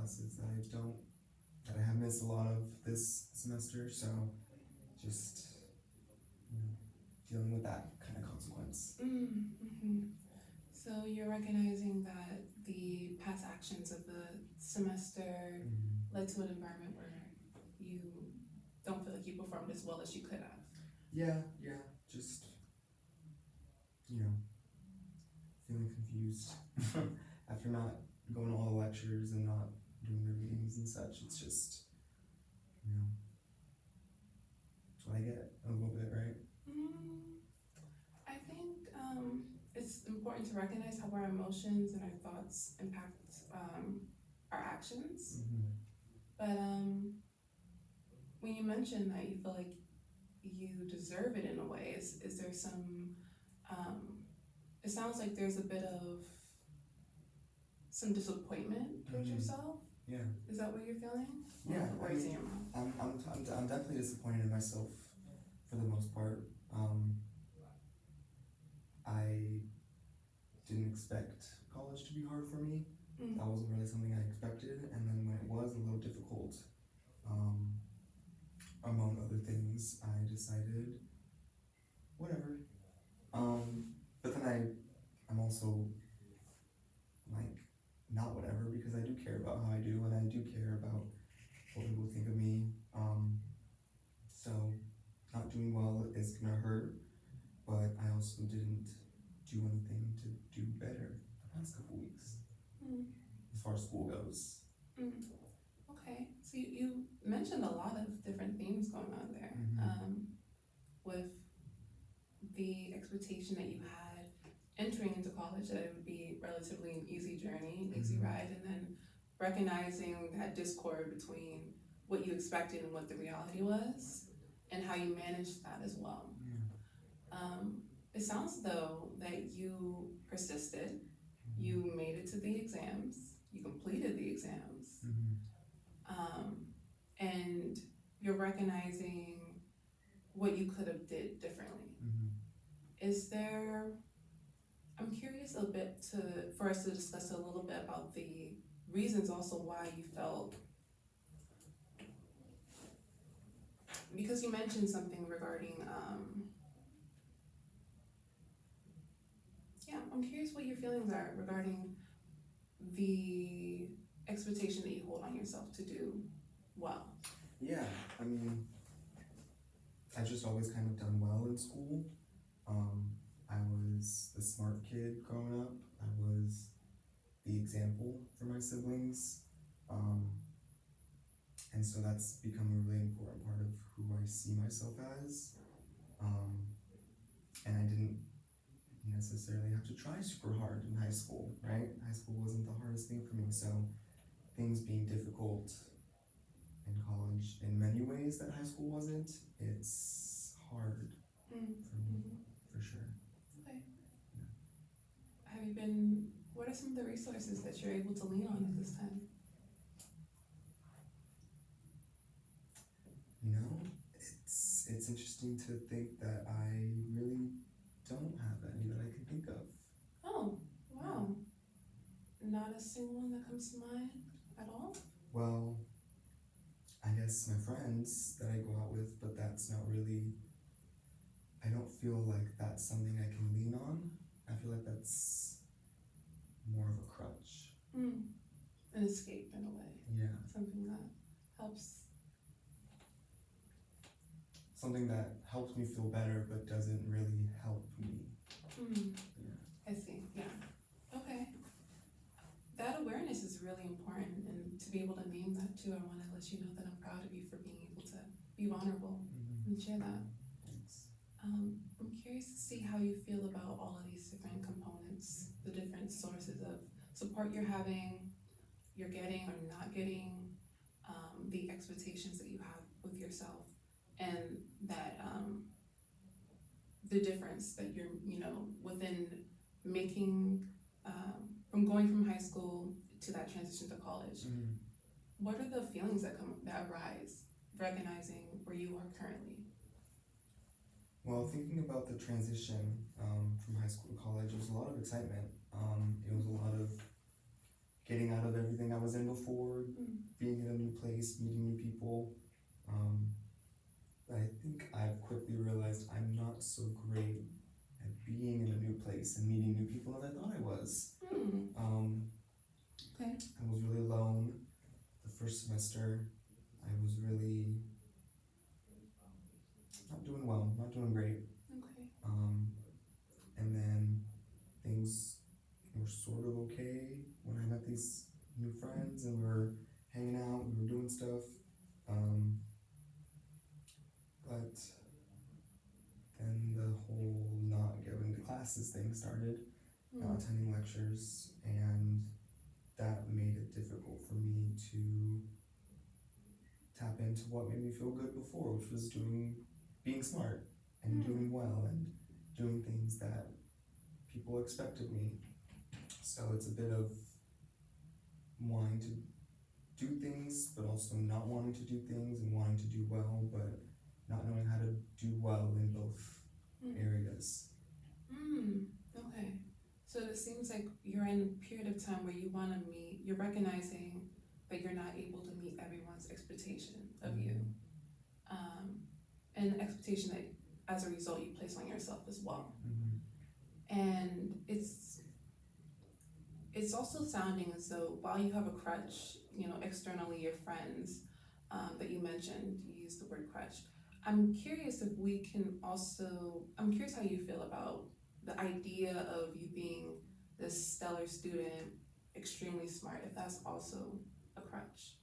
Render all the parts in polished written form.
classes that I have missed a lot of this semester, so just, dealing with that kind of consequence. So you're recognizing that the past actions of the semester led to an environment where you don't feel like you performed as well as you could have. Yeah, just, feeling confused after not going to all the lectures and not doing the readings and such. It's just, that's what I get a little bit, right? I think it's important to recognize how our emotions and our thoughts impact our actions. But when you mentioned that you feel like you deserve it in a way, is there some, it sounds like there's a bit of some disappointment towards yourself? Yeah. Is that what you're feeling? Yeah, Or words in your mouth? I'm definitely disappointed in myself for the most part. I didn't expect college to be hard for me. That wasn't really something I expected, and then when it was a little difficult, among other things, I decided, whatever. But then I'm also like, not whatever, because I do care about how I do, and I do care about what people think of me. So not doing well is gonna hurt, but I also didn't do anything to do better the past couple weeks, as far as school goes. Okay, so you mentioned a lot of different themes going on there. With the expectation that you had entering into college that it would be relatively an easy journey, an easy ride, and then recognizing that discord between what you expected and what the reality was, and how you managed that as well. It sounds though that you persisted, you made it to the exams, you completed the exams, and you're recognizing what you could have did differently. Is there, I'm curious a bit for us to discuss a little bit about the reasons also why you felt, because you mentioned something regarding, I'm curious what your feelings are regarding the expectation that you hold on yourself to do well. Yeah, I mean, I've just always kind of done well in school. I was the smart kid growing up. I was the example for my siblings. And so that's become a really important part of who I see myself as. And I didn't necessarily have to try super hard in high school, right? High school wasn't the hardest thing for me, so things being difficult in college in many ways that high school wasn't, it's hard for me, for sure. Okay. What are some of the resources that you're able to lean on at this time? It's interesting to think that I really don't have any that I can think of. Oh, wow. Not a single one that comes to mind at all? Well, I guess my friends that I go out with, but that's not really, I don't feel like that's something I can lean on. I feel like that's more of a crutch. An escape in a way. Yeah. Something that helps. Something that helps me feel better, but doesn't really help me. Yeah. I see, yeah. Okay. That awareness is really important, and to be able to name that too, I want to let you know that I'm proud of you for being able to be vulnerable and share that. Thanks. I'm curious to see how you feel about all of these different components, the different sources of support you're having, you're getting or not getting, the expectations that you have with yourself, and that the difference that you're, within making, from going from high school to that transition to college. What are the feelings that arise, recognizing where you are currently? Well, thinking about the transition from high school to college, it was a lot of excitement. It was a lot of getting out of everything I was in before, being in a new place, meeting new people. But I think I've quickly realized I'm not so great at being in a new place and meeting new people as I thought I was. Okay. I was really alone the first semester. I was really not doing well, not doing great. Okay. And then things were sort of okay when I met these new friends and we were hanging out, we were doing stuff. But then the whole not going to classes thing started, not attending lectures, and that made it difficult for me to tap into what made me feel good before, which was being smart and doing well and doing things that people expected me. So it's a bit of wanting to do things, but also not wanting to do things and wanting to do well, but not knowing how to do well in both areas. Okay. So it seems like you're in a period of time where you want to meet, you're recognizing that you're not able to meet everyone's expectation of you. And expectation that as a result you place on yourself as well. And it's also sounding as though while you have a crutch, externally your friends that you mentioned, you used the word crutch. I'm curious how you feel about the idea of you being this stellar student, extremely smart, if that's also a crutch.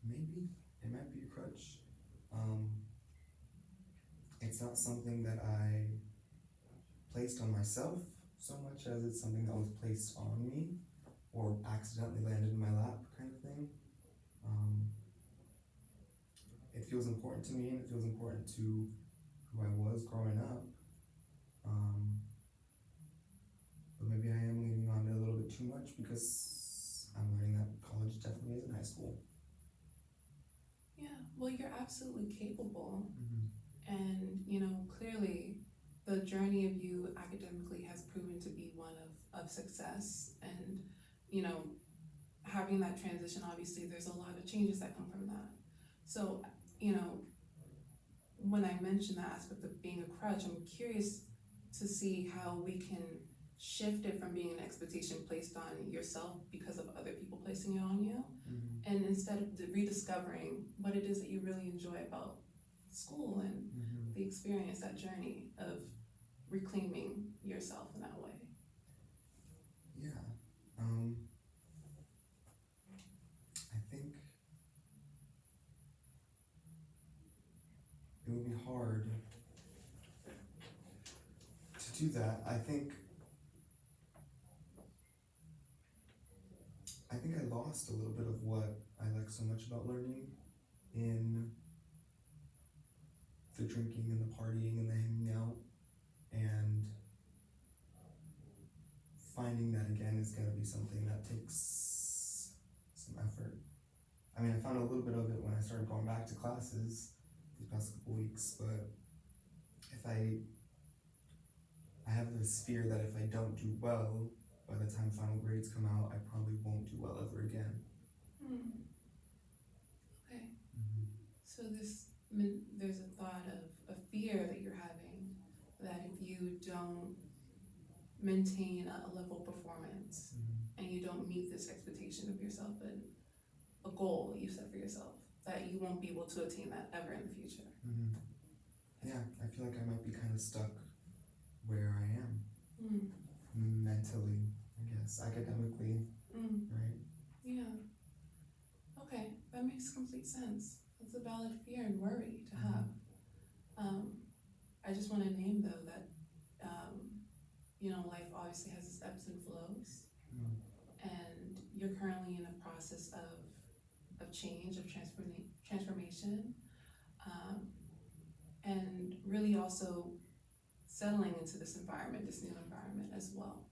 Maybe it might be a crutch. It's not something that I placed on myself so much as it's something that was placed on me or accidentally landed in my lap kind of thing. It feels important to me and it feels important to who I was growing up. But maybe I am leaning on it a little bit too much because I'm learning that college definitely isn't high school. Yeah, well, you're absolutely capable. And, clearly the journey of you academically has proven to be one of success. And, having that transition, obviously there's a lot of changes that come from that. So, when I mention that aspect of being a crutch, I'm curious to see how we can shift it from being an expectation placed on yourself because of other people placing it on you, and instead of rediscovering what it is that you really enjoy about school and the experience, that journey of reclaiming yourself in that way. Yeah. I think it would be hard to do that. I think I lost a little bit of what I like so much about learning in the drinking and the partying and the hanging out, and finding that again is going to be something that takes some effort. I mean, I found a little bit of it when I started going back to classes these past couple weeks, but if I have this fear that if I don't do well, by the time final grades come out, I probably won't do well ever again. Okay. So there's a thought of a fear that you're having that if you don't maintain a level of performance and you don't meet this expectation of yourself and a goal that you set for yourself, that you won't be able to attain that ever in the future. Yeah, I feel like I might be kind of stuck where I am mentally, I guess, academically, right? Yeah. Okay, that makes complete sense. That's a valid fear and worry to have. I just want to name though that life obviously has its ebbs and flows, and you're currently in a process of change, of transformation, and really also settling into this environment, this new environment as well.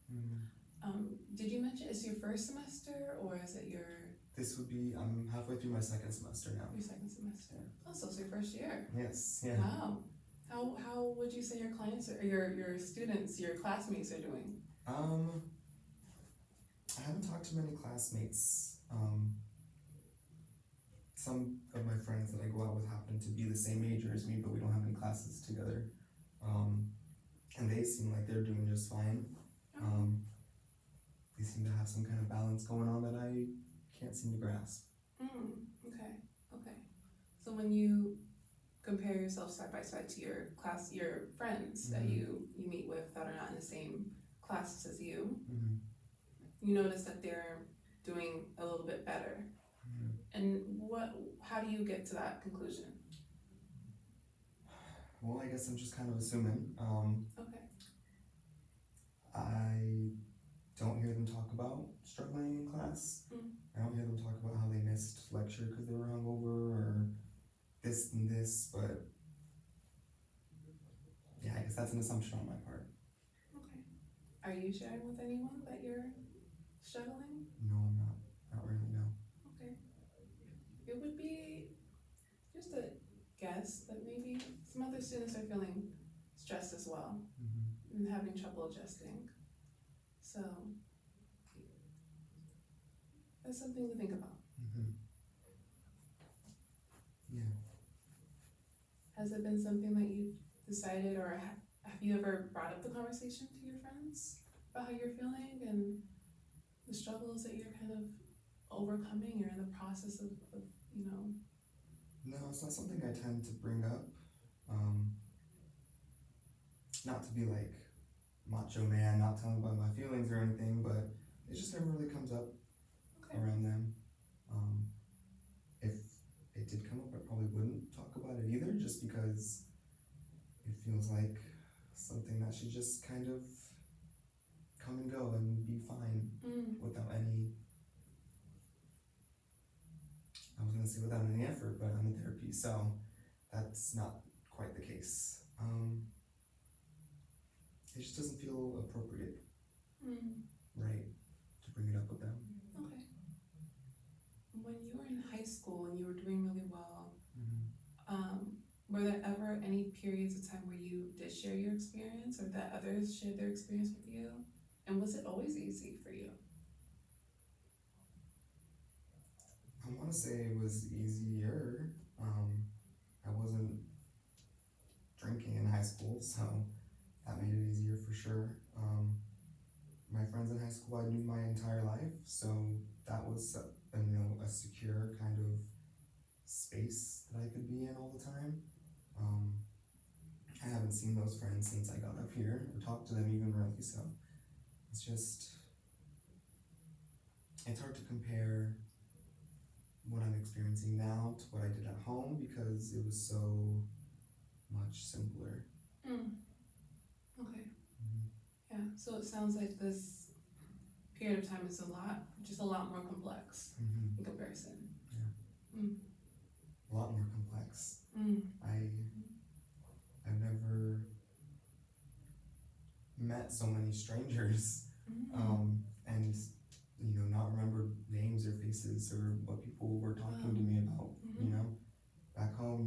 Did you mention it's your first semester or is it your? This would be, I'm halfway through my second semester now. Your second semester. Oh, so it's your first year. Yes, yeah. Wow. How would you say your clients or your students, your classmates are doing? I haven't talked to many classmates. Some of my friends that I go out with happen to be the same major as me, but we don't have any classes together. Um, and they seem like they're doing just fine. They seem to have some kind of balance going on that I can't seem to grasp. Okay, okay. So when you compare yourself side by side to your friends that you meet with that are not in the same classes as you, you notice that they're doing a little bit better. And how do you get to that conclusion? Well, I guess I'm just kind of assuming. Okay. I don't hear them talk about struggling in class. I don't hear them talk about how they missed lecture because they were hungover or this and this, but yeah, I guess that's an assumption on my part. Okay. Are you sharing with anyone that you're struggling? No, I'm not. Not really, no. Okay. It would be just a guess that maybe some other students are feeling stressed as well and having trouble adjusting. So that's something to think about. Yeah. Has it been something that you've decided, or have you ever brought up the conversation to your friends about how you're feeling and the struggles that you're kind of overcoming or in the process of you know? No, it's not something I tend to bring up. Not to be like macho man, not telling about my feelings or anything, but it just never really comes up around them. If it did come up, I probably wouldn't talk about it either, just because it feels like something that should just kind of come and go and be fine without any, I was gonna say without any effort, but I'm in therapy, so that's not quite the case. It just doesn't feel appropriate, right, to bring it up with them. Okay. When you were in high school and you were doing really well, were there ever any periods of time where you did share your experience or that others shared their experience with you? And was it always easy for you? I want to say it was easier. I wasn't drinking in high school, so that made it easier for sure. My friends in high school I knew my entire life, so that was a secure kind of space that I could be in all the time. I haven't seen those friends since I got up here or talked to them even really, so it's hard to compare what I'm experiencing now to what I did at home because it was so much simpler. Okay. Yeah, so it sounds like this period of time is a lot more complex in comparison. Yeah. A lot more complex. I've never met so many strangers, and not remember names or faces or what people were talking to me about. Back home,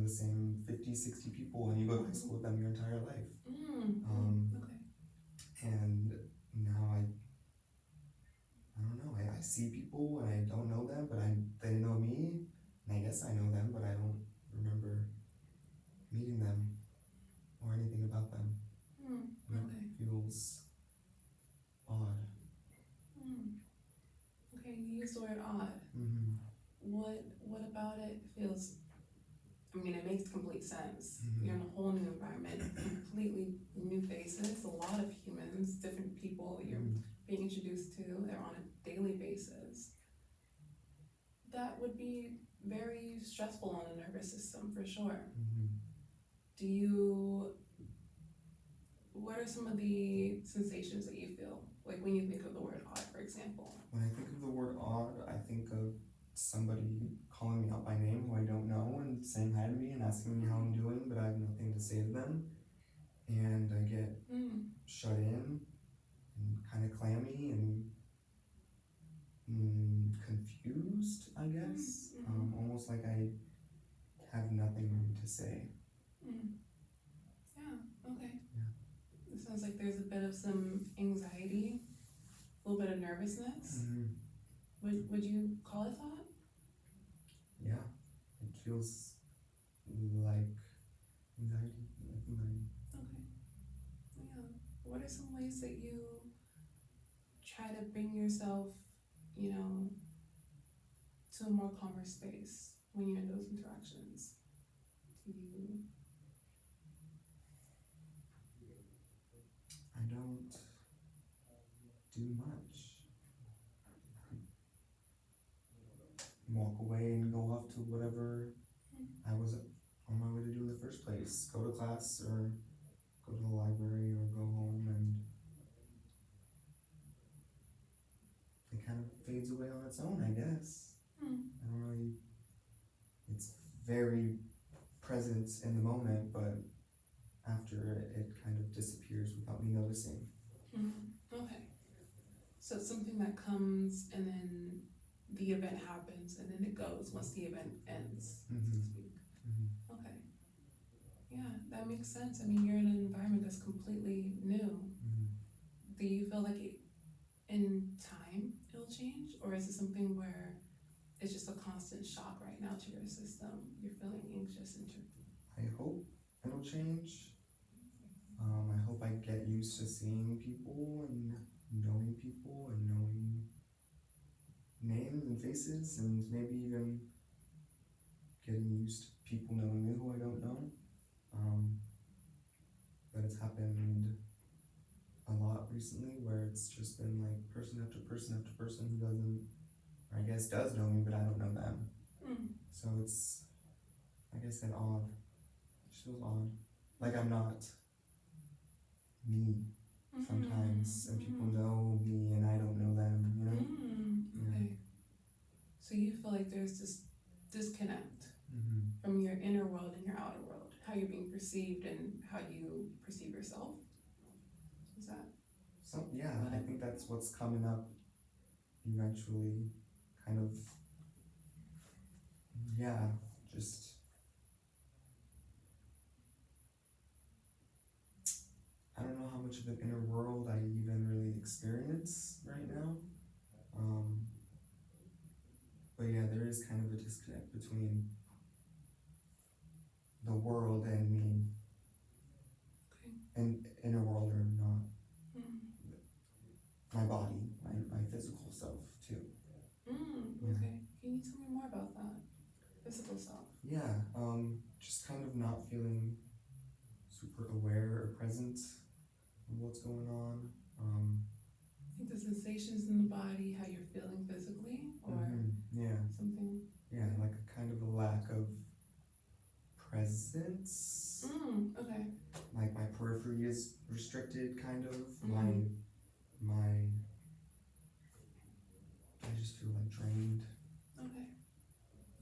the same 50, 60 people, and you go to high school with them your entire life. And now I don't know. I see people and I don't know them, but they know me, and I guess I know them, but I don't remember meeting them or anything about them. It feels odd. Okay, you used the word odd. What about it feels? I mean, it makes complete sense. You're in a whole new environment, completely new faces, a lot of humans, different people that you're being introduced to. They're on a daily basis. That would be very stressful on the nervous system for sure. What are some of the sensations that you feel? Like when you think of the word odd, for example? When I think of the word odd, I think of somebody calling me out by name who I don't know and saying hi to me and asking me how I'm doing, but I have nothing to say to them. And I get shut in and kind of clammy and confused, I guess. Almost like I have nothing to say. Sounds like there's a bit of some anxiety, a little bit of nervousness. Would you call it that? Yeah, it feels like anxiety. Okay. Yeah. What are some ways that you try to bring yourself, you know, to a more calmer space when you're in those interactions? Do you? I don't do much. Walk away and go off to whatever I was on my way to do in the first place. Go to class or go to the library or go home, and it kind of fades away on its own, I guess. I don't really, it's very present in the moment, but after it kind of disappears without me noticing. Okay. So it's something that comes and then the event happens and then it goes once the event ends, so to speak. Okay. Yeah, that makes sense. I mean, you're in an environment that's completely new. Do you feel like in time it'll change, or is it something where it's just a constant shock right now to your system? You're feeling anxious and I hope it'll change. I hope I get used to seeing people and knowing people and knowing names and faces, and maybe even getting used to people knowing me who I don't know. But it's happened a lot recently where it's just been like person after person after person who doesn't, or I guess does know me, but I don't know them. So it's, like I said, odd. It just feels odd. Like I'm not me sometimes, and people know me and I don't know them, you know? Okay. So you feel like there's this disconnect from your inner world and your outer world, how you're being perceived and how you perceive yourself? Is that? So yeah, I think that's what's coming up eventually, kind of, yeah, just, I don't know how much of an inner world I even really experience right now. But yeah, there is kind of a disconnect between the world and me. Okay. And inner world or not. My body, my physical self too. Okay. Can you tell me more about that? Physical self? Yeah, just kind of not feeling super aware or present of what's going on. I think the sensations in the body, how you're feeling physically, or yeah, something. Yeah, like a kind of a lack of presence. Okay. Like my periphery is restricted, kind of. My, I just feel like drained. Okay.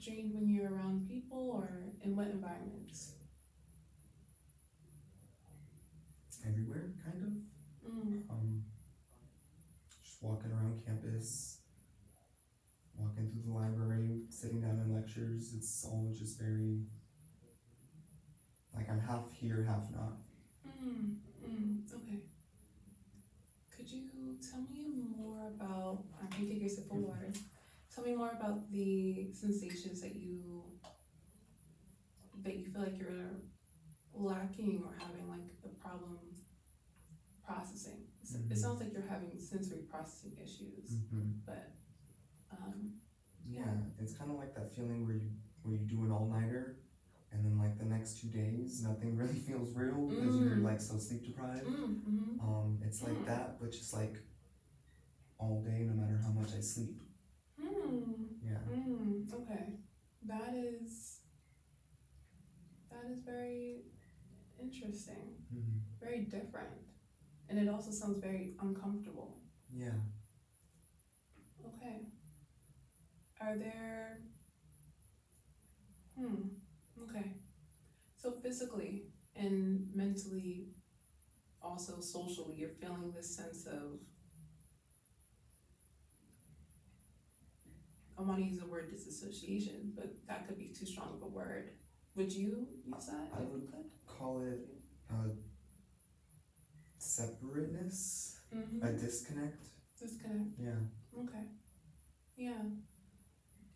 Drained when you're around people, or in what environments? Everywhere, kind of. Just walking around campus, walking through the library, sitting down in lectures. It's all just very, like I'm half here, half not. Okay. Could you tell me more about, after you take a sip of water, tell me more about the sensations that you feel like you're lacking or having like a problem processing. It sounds like you're having sensory processing issues, but yeah, it's kind of like that feeling where you do an all-nighter, and then like the next 2 days nothing really feels real because you're like so sleep deprived. It's like that, but just like all day, no matter how much I sleep. Okay, that is very interesting, very different, and it also sounds very uncomfortable. Yeah. Okay. Are there okay. So physically and mentally, also socially, you're feeling this sense of, I want to use the word disassociation, but that could be too strong of a word. Would you use that I if you would could? call it separateness, Mm-hmm. a disconnect. Disconnect. Yeah. Okay. Yeah.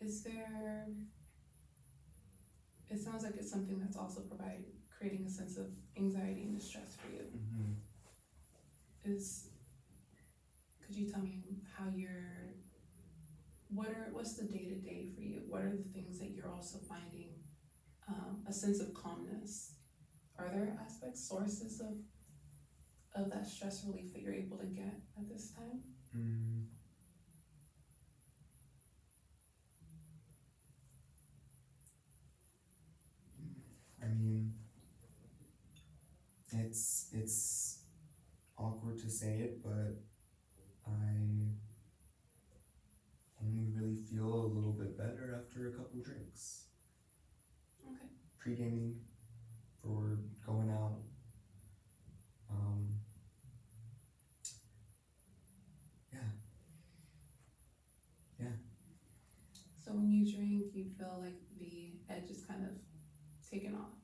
Is there? It sounds like it's something that's also creating a sense of anxiety and distress for you. Mm-hmm. Could you tell me how what's the day to day for you? What are the things that you're also finding a sense of calmness? Are there sources of that stress relief that you're able to get at this time? Mm. I mean, it's awkward to say it, but I only really feel a little bit better after a couple drinks. Okay. Pre-gaming for going out. Yeah. So when you drink, you feel like the edge is kind of taken off.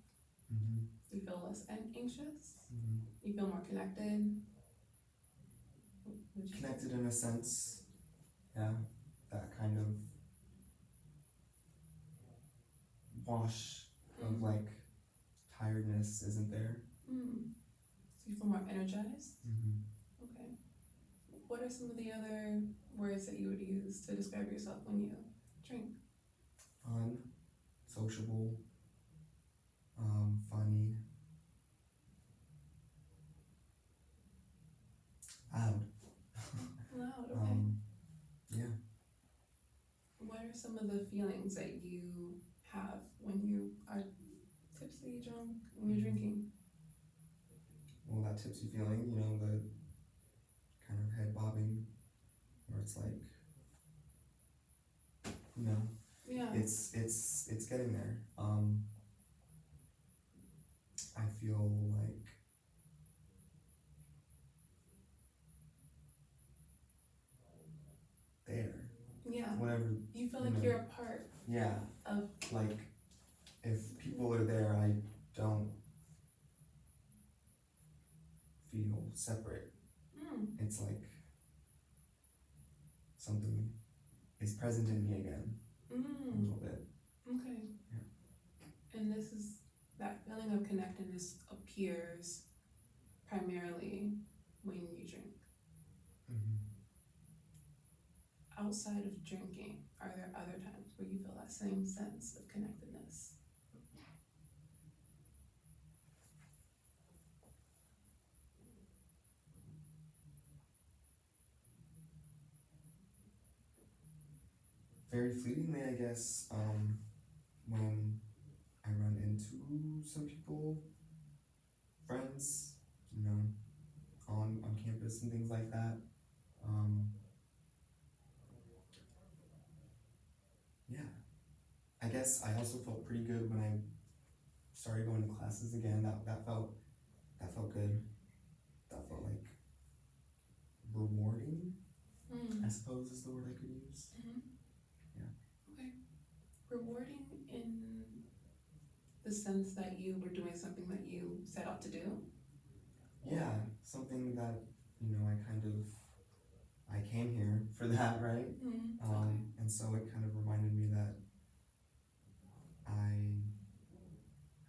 Mm-hmm. You feel less anxious. Mm-hmm. You feel more connected. Connected in a sense. Yeah. That kind of wash of like tiredness isn't there. Mm. So you feel more energized. Mm-hmm. Okay. What are some of the other words that you would use to describe yourself when you drink? Fun, sociable, funny, loud. Loud. Okay. Yeah. What are some of the feelings that you have when you are tipsy, drunk, when you're drinking? Well, that tipsy feeling, the kind of head bobbing, where it's like, Yeah. it's getting there. I feel like there. Yeah. Whatever. You feel like you're a part. Yeah. Of. Like, if people are there, I don't feel separate. It's like something is present in me again. A little bit. Okay. Yeah. And that feeling of connectedness appears primarily when you drink. Mm-hmm. Outside of drinking, are there other times where you feel that same sense of connectedness? Very fleetingly, I guess, when I run into some people, friends, on campus and things like that. Yeah. I guess I also felt pretty good when I started going to classes again. That felt good. That felt like rewarding, I suppose is the word I could use. Yeah. Okay. Rewarding in the sense that you were doing something that you set out to do? Yeah, something that, I came here for that, right? Okay. And so it kind of reminded me that I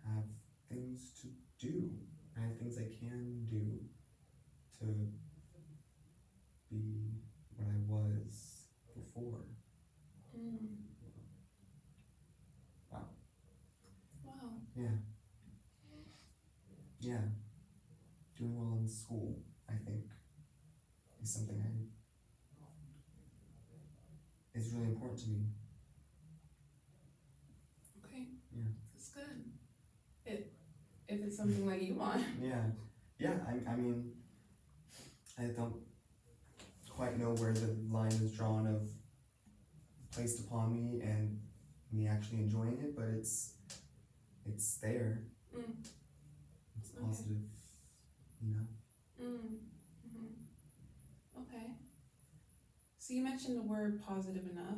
have things to do. I have things I can do to be what I was before. Wow. Wow. Yeah. Yeah. Doing well in school, I think, is something is really important to me. Okay. Yeah. That's good. If it's something that you want. Yeah. I mean, I don't quite know where the line is drawn of placed upon me and me actually enjoying it, but it's there. It's positive, Okay. So you mentioned the word positive enough.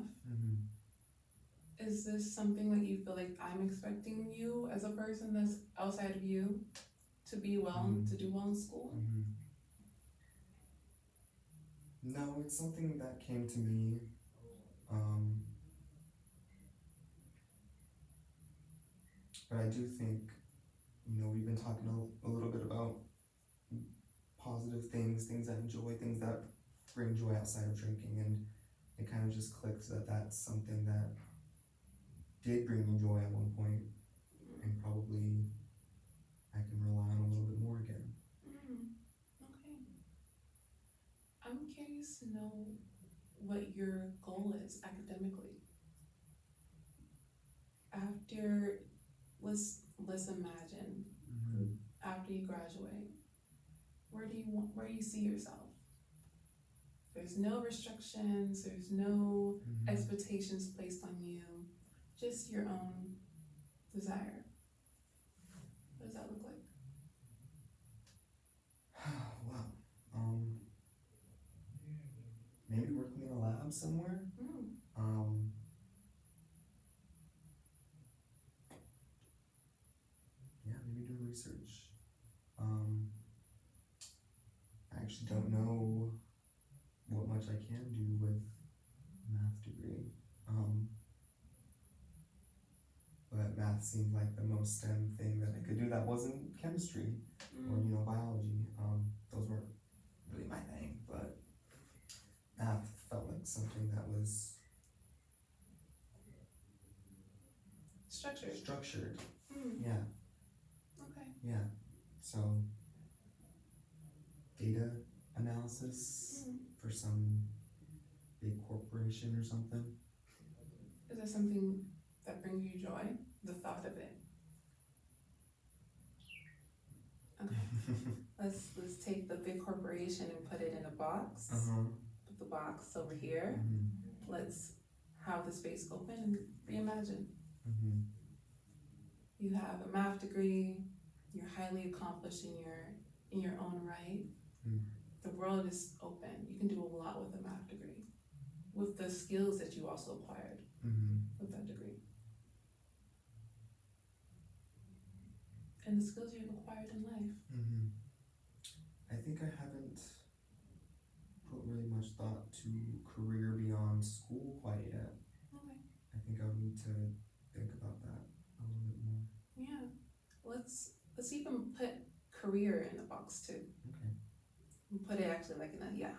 Is this something that you feel like I'm expecting you as a person that's outside of you to be well, to do well in school? No, it's something that came to me. Um, but I do think, we've been talking a little bit about positive things, things I enjoy, things that bring joy outside of drinking, and it kind of just clicked that that's something that did bring me joy at one point, and probably I can rely on a little bit more again. Okay. I'm curious to know what your goal is academically. After, let's imagine, after you graduate, where do you see yourself? There's no restrictions, there's no expectations placed on you, just your own desire. What does that look like? Wow. Maybe working in a lab somewhere. Yeah, maybe doing research. I actually don't know what much I can do with a math degree. But math seemed like the most STEM thing that I could do that wasn't chemistry or biology. Those weren't really my thing, but math felt like something that was Structured. Yeah. Okay. Yeah. So data analysis for some big corporation or something. Is there something that brings you joy? The thought of it. Okay. let's take the big corporation and put it in a box. Put the box over here. Let's have the space open and reimagine. You have a math degree. You're highly accomplished in your own right. The world is open. You can do a lot with a math degree, with the skills that you also acquired with that degree, and the skills you've acquired in life. I think I haven't put really much thought to career beyond school quite yet. Okay. I think I would need to think about that a little bit more. Yeah. Let's even put career in the box too. Okay. We'll put it actually like in a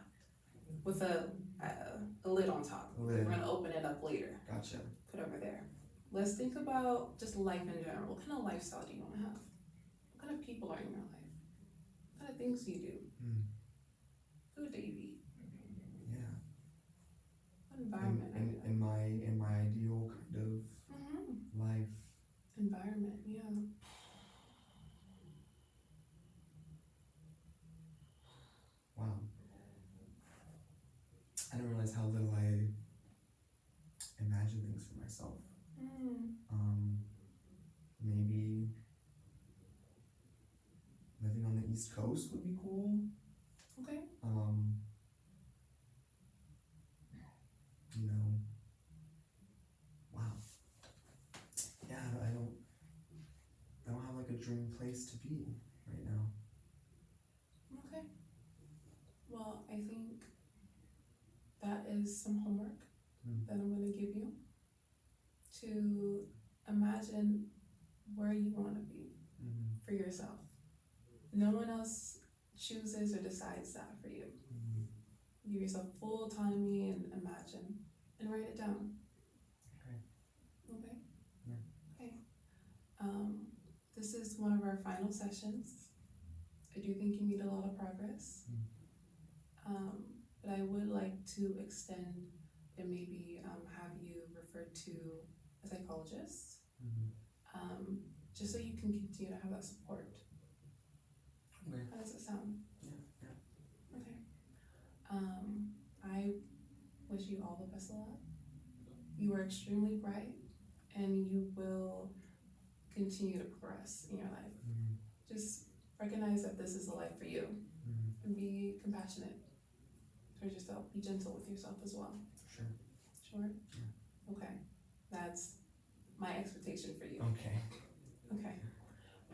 with a lid on top. We're gonna open it up later. Gotcha. Put over there. Let's think about just life in general. What kind of lifestyle do you want to have? What kind of people are in your life? What kind of things do you do? Food do you eat? Yeah. What environment? In my ideal kind of life. Environment, yeah. Wow. I didn't realize how little I imagine things for myself. Maybe living on the East Coast would be cool. Okay. Wow. Yeah, I don't have like a dream place to be right now. Okay. Well, I think that is some homework that I'm going to give you to imagine where you want to be for yourself. No one else chooses or decides that for you. Give yourself full autonomy and imagine and write it down. Okay. Okay? Yeah. Okay. This is one of our final sessions. I do think you made a lot of progress. But I would like to extend and maybe have you referred to a psychologist, just so you can continue to have that support. Okay. How does it sound? Yeah. Okay. I wish you all the best of luck. You are extremely bright, and you will continue to progress in your life. Just recognize that this is a life for you, and be compassionate towards yourself. Be gentle with yourself as well. Sure. Sure? Yeah. Okay. That's my expectation for you. Okay. Okay.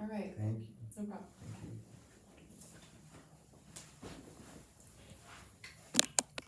All right. Thank you. No problem. Thank you.